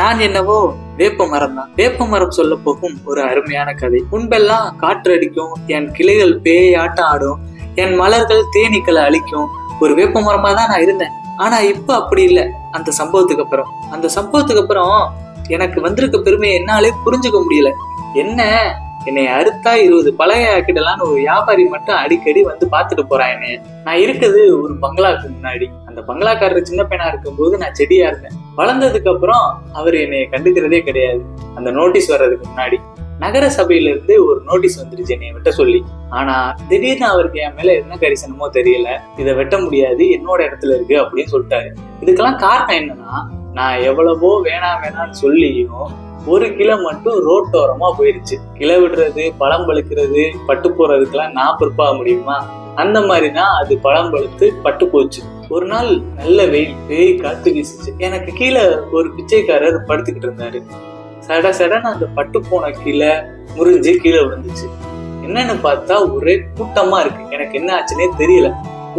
நான் என்னவோ வேப்ப மரம் தான். வேப்ப மரம் சொல்ல போகும் ஒரு அருமையான கதை. முன்பெல்லாம் காற்று அடிக்கும், என் கிளைகள் பேயாட்டம் ஆடும், என் மலர்கள் தேனீக்களை அழிக்கும் ஒரு வேப்ப மரமா தான் நான் இருந்தேன். ஆனா இப்ப அப்படி இல்லை. அந்த சம்பவத்துக்கு அப்புறம் எனக்கு வந்திருக்க பெருமையை என்னாலே புரிஞ்சுக்க முடியல. என்னை அறுத்தா 20 பழைய ஆக்கிடலான்னு ஒரு வியாபாரி மட்டும் அடிக்கடி வந்து பாத்துட்டு போறான். நான் இருக்குது ஒரு பங்களாக்கு முன்னாடி. அந்த பங்களாக்காரர் சின்ன பையனா இருக்கும்போது நான் செடியா இருந்தேன். வளர்ந்ததுக்கு அப்புறம் அவர் என்னைய கண்டுக்கிறதே கிடையாது. அந்த நோட்டீஸ் வர்றதுக்கு முன்னாடி நகர சபையில இருந்து ஒரு நோட்டீஸ் வந்துருச்சு என்னைய வெட்ட சொல்லி. ஆனா திடீர்னு அவருக்கு என் மேல என்ன கரிசனமோ தெரியல, இதை வெட்ட முடியாது, என்னோட இடத்துல இருக்கு அப்படின்னு சொல்லிட்டாரு. இதுக்கெல்லாம் காரணம் என்னன்னா, நான் எவ்வளவோ வேணான்னு சொல்லியும் ஒரு கிளை மட்டும் ரோட்டோரமா போயிருச்சு. கிளை விடுறது, பழம் பழுக்கிறது, பட்டு போறதுக்கெல்லாம் நான் பொறுப்பாக முடியுமா? அந்த மாதிரிதான் அது பழம் பழுத்து பட்டு போச்சு. ஒரு நாள் நல்ல வெயில் காத்து வீசிச்சு. எனக்கு கீழே ஒரு பிச்சைக்காரர் படுத்துக்கிட்டு இருந்தாரு. சடன்னு அந்த பட்டு போன கிளை முறிஞ்சு கீழே விழுந்துச்சு. என்னன்னு பார்த்தா ஒரே கூட்டமா இருக்கு. எனக்கு என்ன ஆச்சுன்னே தெரியல.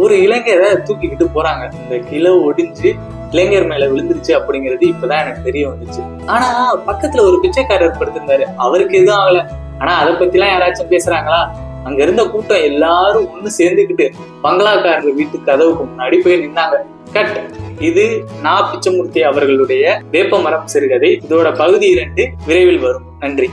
ஒரு இளைஞரை தூக்கிக்கிட்டு போறாங்க. இந்த கிளை ஒடிஞ்சு இளைஞர் மேல விழுந்துருச்சு அப்படிங்கிறது இப்பதான் எனக்கு தெரிய வந்துச்சு. ஆனா பக்கத்துல ஒரு பிச்சைக்காரர் படுத்திருந்தாரு. அவருக்கு எதுவும் ஆகல. ஆனா அதை பத்தி எல்லாம் யாராச்சும் பேசுறாங்களா? அங்க இருந்த கூட்டம் எல்லாரும் ஒண்ணு சேர்ந்துக்கிட்டு பங்களாக்காரர் வீட்டு கதவுக்கு முன்னாடி போய் நின்னாங்க. கட். இது நான் பிச்சமூர்த்தி அவர்களுடைய வேப்பமரம் சிறுகதை. இதோட பகுதி 2 விரைவில் வரும். நன்றி.